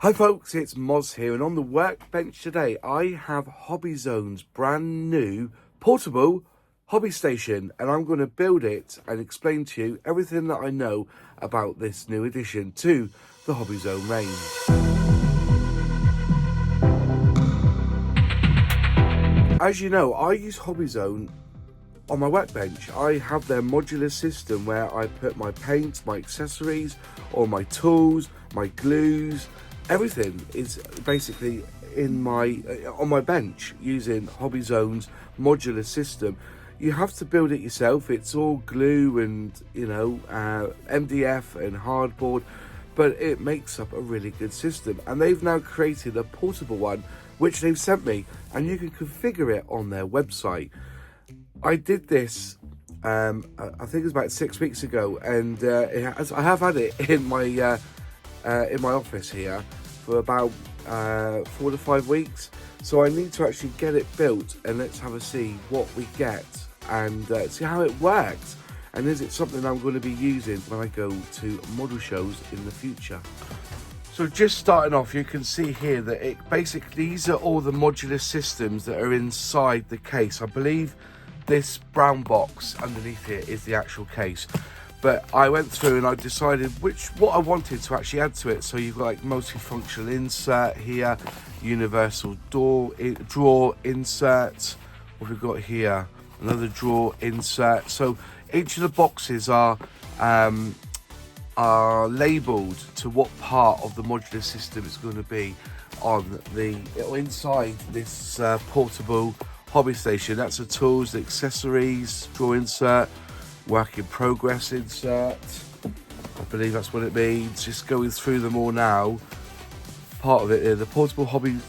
Hi folks, it's Moz here, and on the workbench today I have Hobbyzone's brand new portable hobby station, and I'm going to build it and explain to you everything that I know about this new addition to the Hobbyzone range. As you know, I use Hobbyzone on my workbench. I have their modular system where I put my paints, my accessories, all my tools, my glues. Everything is basically in on my bench using Hobbyzone's modular system. You have to build it yourself. It's all glue and MDF and hardboard, but it makes up a really good system. And they've now created a portable one which they've sent me, and you can configure it on their website. I did this I think it was about 6 weeks ago, and I have had it in my office here for about 4 to 5 weeks. So I need to actually get it built, and let's have a see what we get and see how it works, and is it something I'm going to be using when I go to model shows in the future. So just starting off, you can see here that these are all the modular systems that are inside the case. I believe this brown box underneath here is the actual case. But I went through and I decided what I wanted to actually add to it. So you've got like multifunctional insert here, universal drawer insert. What we've got here, another drawer insert. So each of the boxes are labelled to what part of the modular system it's going to be on inside this portable hobby station. That's the tools, the accessories, drawer insert, work in progress insert, I believe that's what it means. Just going through them all now. Part of it is the portable hobby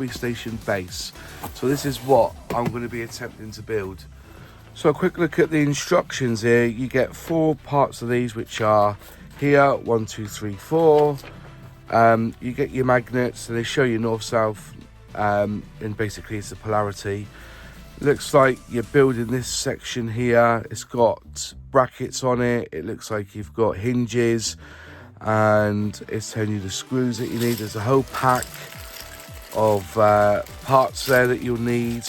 station base. So this is what I'm going to be attempting to build. So a quick look at the instructions here. You get 4 parts of these, which are here 1, 2, 3, 4. You get your magnets, and they show you north, south, and basically it's the polarity. Looks like you're building this section here. It's got brackets on it. It looks like you've got hinges, and it's telling you the screws that you need. There's a whole pack of parts there that you'll need.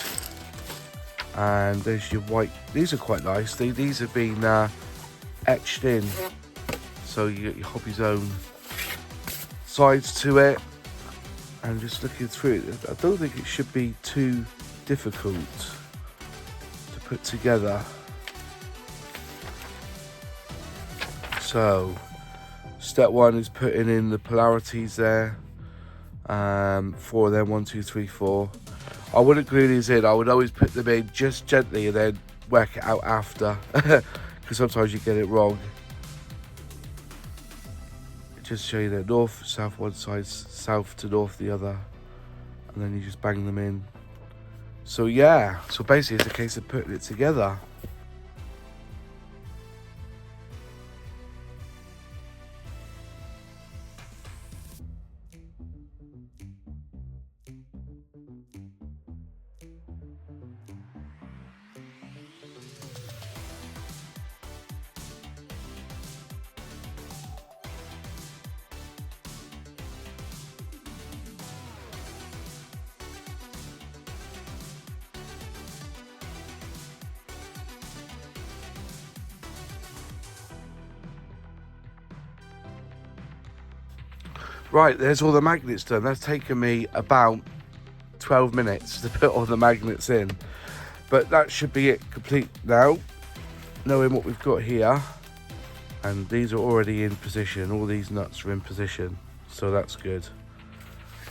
And there's your white. These are quite nice. These have been etched in. So you get your Hobbyzone sides to it. And just looking through it, I don't think it should be too difficult to put together. So step 1 is putting in the polarities there. 4 of them, 1, 2, 3, 4. I wouldn't glue these in. I would always put them in just gently and then work it out after, because sometimes you get it wrong. Just show you that north, south one side, south to north the other, and then you just bang them in. So yeah, so basically it's a case of putting it together. Right, there's all the magnets done. That's taken me about 12 minutes to put all the magnets in. But that should be it complete now, knowing what we've got here. And these are already in position. All these nuts are in position. So that's good.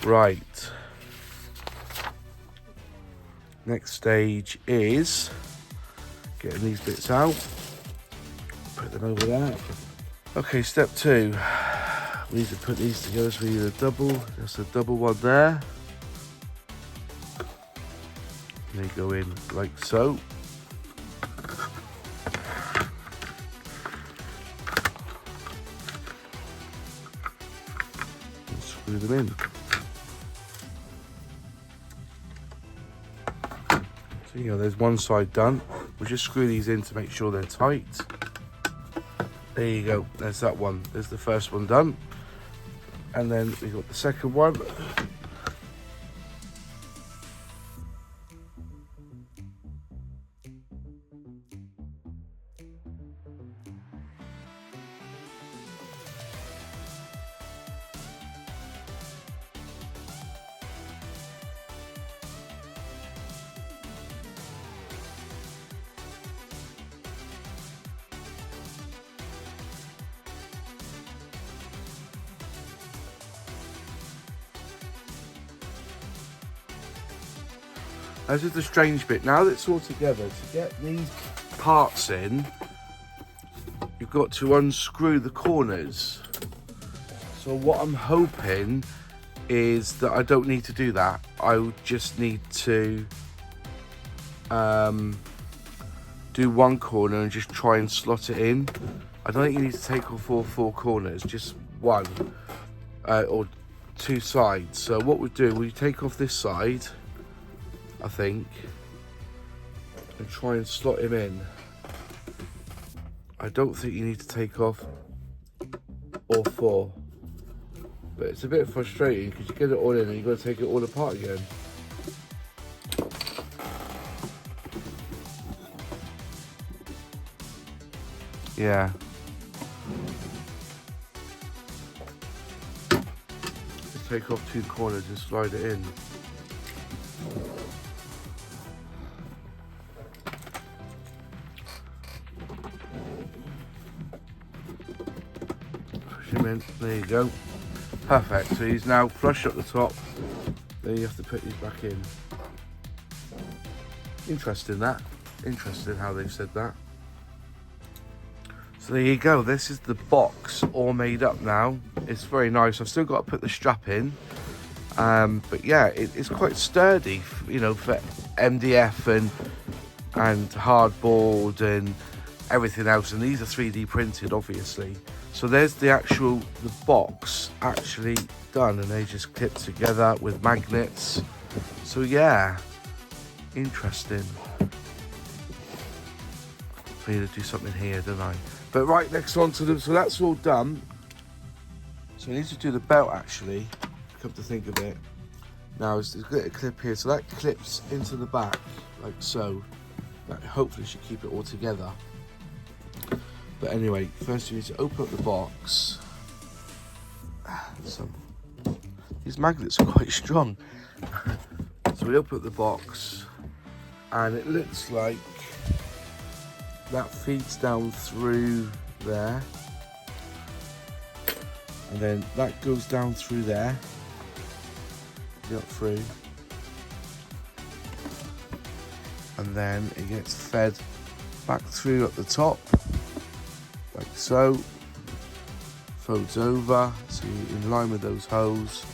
Right. Next stage is getting these bits out. Put them over there. Okay, step 2. We need to put these together, so we need a double. There's a double one there. And they go in like so. And screw them in. So you know, there's one side done. We'll just screw these in to make sure they're tight. There you go, there's that one. There's the first one done. And then we got the second one. This is the strange bit. Now that it's all together, to get these parts in, you've got to unscrew the corners. So what I'm hoping is that I don't need to do that. I would just need to do one corner and just try and slot it in. I don't think you need to take off all four corners, just one or two sides. So what we do, we take off this side, I think, and try and slot him in. I don't think you need to take off all four, but it's a bit frustrating because you get it all in and you've got to take it all apart again. Yeah. Just take off two corners and slide it in. There you go. Perfect. So he's now flush at the top. Then you have to put these back in. Interesting that. Interesting how they've said that. So there you go. This is the box all made up now. It's very nice. I've still got to put the strap in. But yeah, it's quite sturdy, you know, for MDF and hardboard and everything else. And these are 3D printed, obviously. So there's the box actually done, and they just clip together with magnets. So yeah, interesting. I need to do something here, don't I? But right, next on to them. So that's all done. So I need to do the belt actually, come to think of it. Now there's a little clip here, so that clips into the back like so. That hopefully should keep it all together. But anyway, first you need to open up the box. These magnets are quite strong. So we open up the box, and it looks like that feeds down through there, and then that goes down through there, up through, and then it gets fed back through at the top. Like so, folds over, so you're in line with those holes.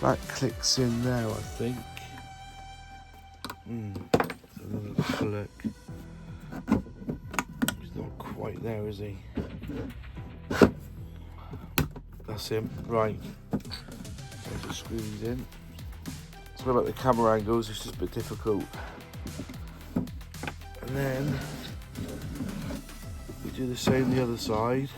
That clicks in there, I think. Let's have a look. He's not quite there, is he? That's him, right. So just screw these in. Sorry about the camera angles, it's just a bit difficult. And then we do the same the other side.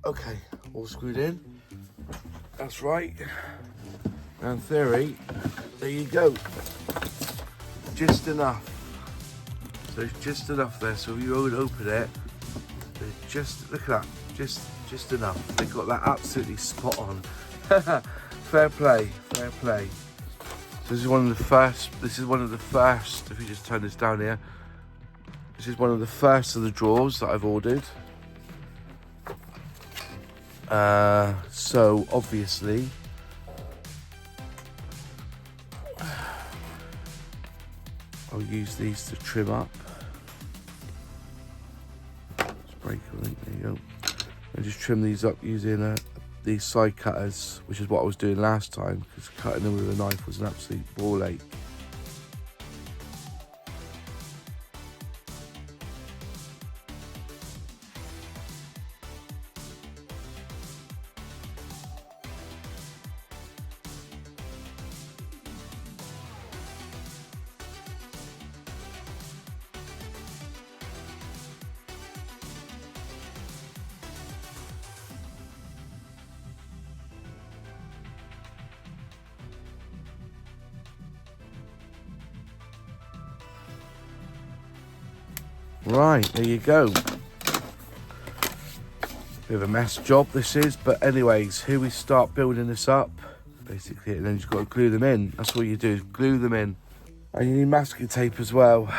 Okay, all screwed in. That's right. Now in theory, there you go. Just enough. So it's just enough there. So if you would open it, just look at that. Just enough. They got that absolutely spot on. Fair play, fair play. So this is one of the first. If you just turn this down here, this is one of the first of the drawers that I've ordered. So obviously, I'll use these to trim up. Just break a link, there you go. And just trim these up using these side cutters, which is what I was doing last time, because cutting them with a knife was an absolute ball ache. Right, there you go. Bit of a mess job this is, but anyways, here we start building this up. Basically, and then you've got to glue them in. That's what you do, glue them in. And you need masking tape as well.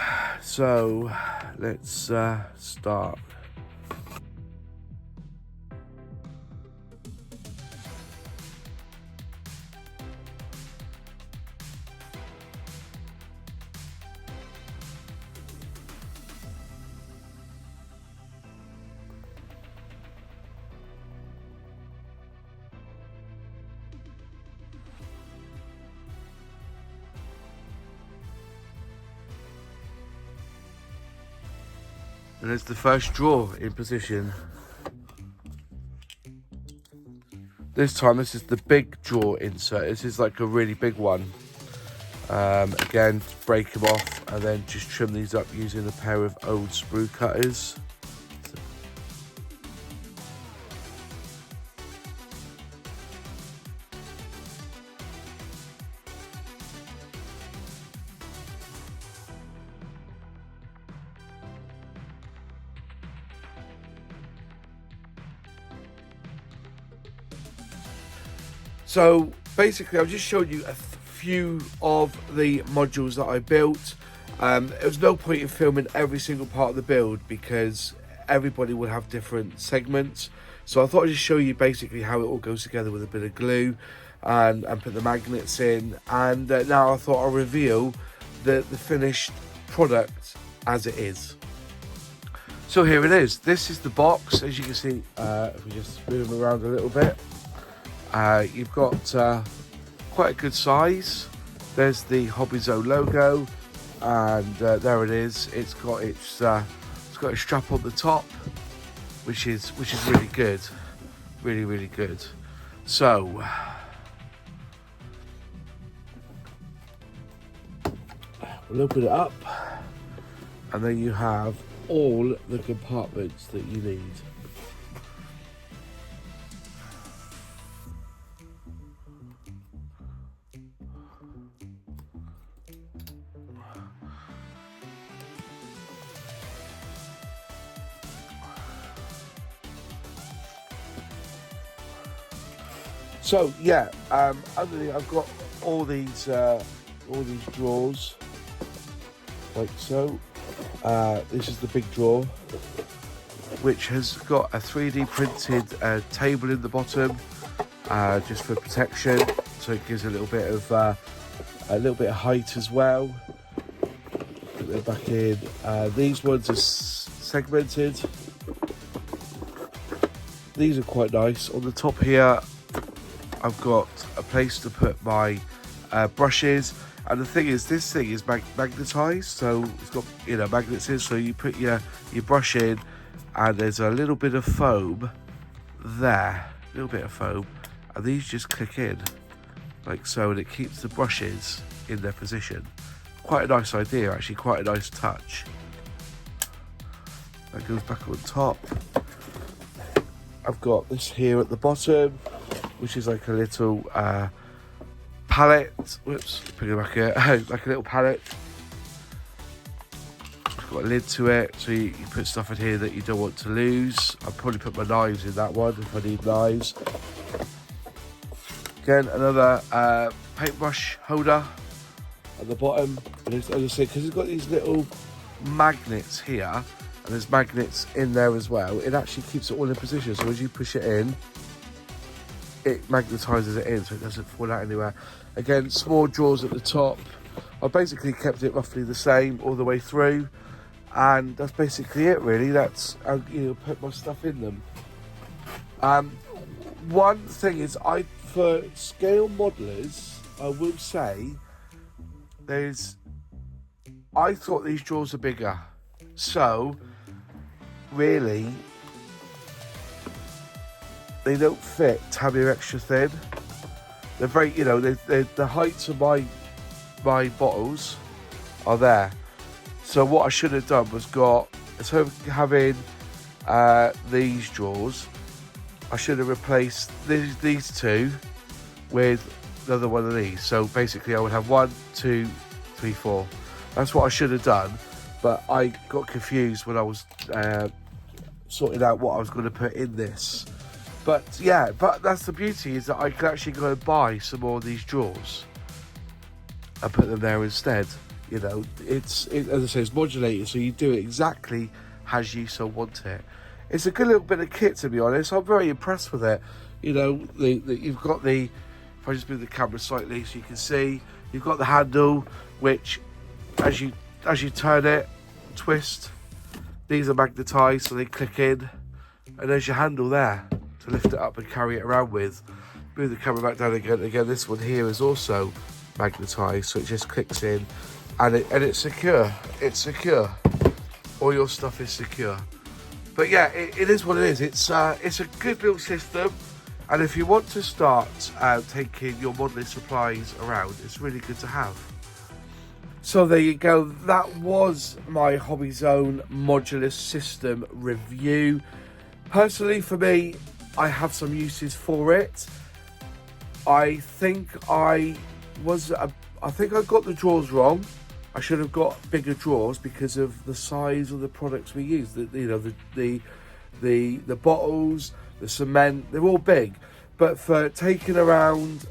So, let's start. And there's the first drawer in position. This time, this is the big drawer insert. This is like a really big one. Again, break them off and then just trim these up using a pair of old sprue cutters. So basically, I've just showed you a few of the modules that I built. There was no point in filming every single part of the build because everybody will have different segments. So I thought I'd just show you basically how it all goes together with a bit of glue and put the magnets in. And now I thought I'll reveal the finished product as it is. So here it is. This is the box. As you can see, if we just move them around a little bit. You've got quite a good size. There's the Hobbyzone logo, and there it is. It's got a strap on the top, which is really good, really good. So we'll open it up, and then you have all the compartments that you need. So yeah, underneath I've got all these drawers, like so. This is the big drawer, which has got a 3D printed table in the bottom, just for protection. So it gives a little bit of height as well. Put them back in. These ones are segmented. These are quite nice. On the top here, I've got a place to put my brushes, and the thing is, this thing is magnetized, so it's got magnets in. So you put your brush in, and there's a little bit of foam there, and these just click in like so, and it keeps the brushes in their position. Quite a nice idea, actually, quite a nice touch. That goes back on top. I've got this here at the bottom, which is like a little pallet. Whoops, put it back here. Like a little pallet. It's got a lid to it, so you put stuff in here that you don't want to lose. I'll probably put my knives in that one if I need knives. Again, another paintbrush holder at the bottom. And as I said, because it's got these little magnets here, and there's magnets in there as well, it actually keeps it all in position. So as you push it in, it magnetizes it in, so it doesn't fall out anywhere. Again, small drawers at the top. I basically kept it roughly the same all the way through, and that's basically it really. That's how put my stuff in them. One thing is, for scale modelers, I will say I thought these drawers are bigger, so really they don't fit tabby extra thin. They're very, the heights of my bottles are there. So what I should have done was instead of having these drawers, I should have replaced these two with another one of these. So basically I would have 1, 2, 3, 4. That's what I should have done. but I got confused when I was sorting out what I was going to put in this. But yeah, but that's the beauty, is that I can actually go and buy some more of these drawers and put them there instead. You know, as I say, it's modulated, so you do it exactly as you so want it. It's a good little bit of kit, to be honest. I'm very impressed with it. You know, you've got the, if I just move the camera slightly so you can see, you've got the handle, which as you turn it, twist, these are magnetised, so they click in, and there's your handle there to lift it up and carry it around with. Move the camera back down again. Again, this one here is also magnetised, so it just clicks in, and it's secure. It's secure. All your stuff is secure. But yeah, it is what it is. It's a good little system, and if you want to start taking your modelling supplies around, it's really good to have. So there you go. That was my Hobbyzone modular system review. Personally, for me, I have some uses for it. I think I got the drawers wrong. I should have got bigger drawers because of the size of the products we use. The bottles, the cement, they're all big. But for taking around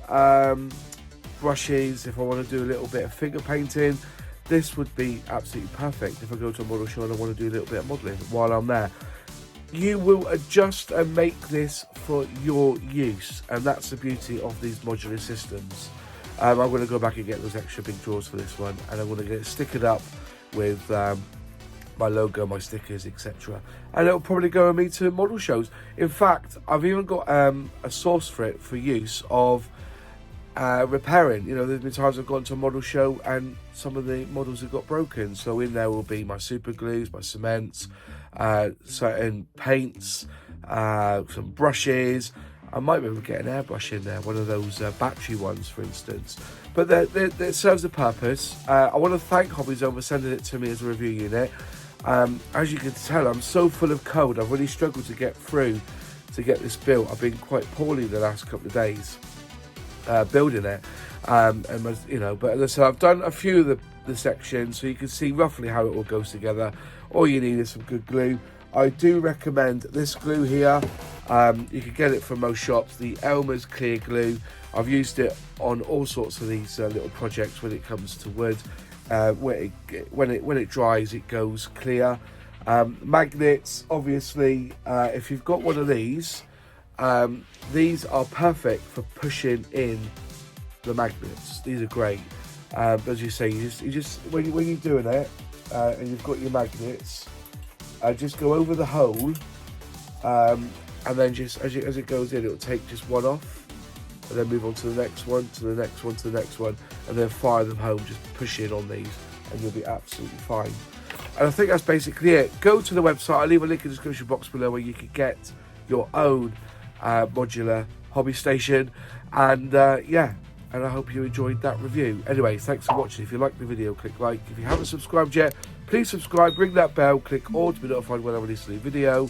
brushes, if I want to do a little bit of finger painting, this would be absolutely perfect. If I go to a model show and I want to do a little bit of modelling while I'm there. You will adjust and make this for your use, and that's the beauty of these modular systems. I'm going to go back and get those extra big drawers for this one, and I'm going to get it stickered up with my logo, my stickers, etc. And it'll probably go with me to model shows. In fact, I've even got a source for it for use of repairing. You know, there's been times I've gone to a model show and some of the models have got broken, so in there will be my super glues, my cements, certain paints, some brushes. I might be able to get an airbrush in there, one of those battery ones, for instance. But it serves a purpose. I want to thank Hobbyzone for sending it to me as a review unit. As you can tell, I'm so full of code. I've really struggled to get through to get this built. I've been quite poorly the last couple of days building it. But as I said, I've done a few of the sections, so you can see roughly how it all goes together. All you need is some good glue. I do recommend this glue here. You can get it from most shops, the Elmer's clear glue. I've used it on all sorts of these little projects when it comes to wood. When it dries, it goes clear. Magnets, obviously, if you've got one of these are perfect for pushing in the magnets. These are great. As you say, you just when you're doing it and you've got your magnets, just go over the hole, and then just as it goes in, it'll take just one off, and then move on to the next one, to the next one, to the next one, and then fire them home. Just push in on these, and you'll be absolutely fine. And I think that's basically it. Go to the website. I'll leave a link in the description box below where you can get your own modular hobby station. And and I hope you enjoyed that review. Anyway, thanks for watching. If you liked the video, click like. If you haven't subscribed yet, please subscribe, ring that bell, click all to be notified when I release a new video.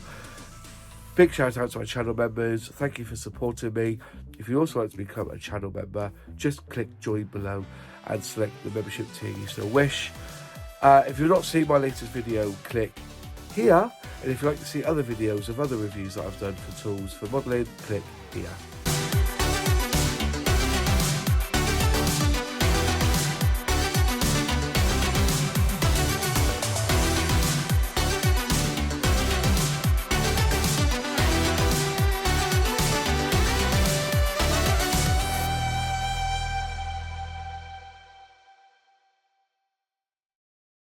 Big shout out to my channel members. Thank you for supporting me. If you also like to become a channel member, just click join below and select the membership tier you still wish. If you're not seeing my latest video, click here. And if you'd like to see other videos of other reviews that I've done for tools for modelling, click here.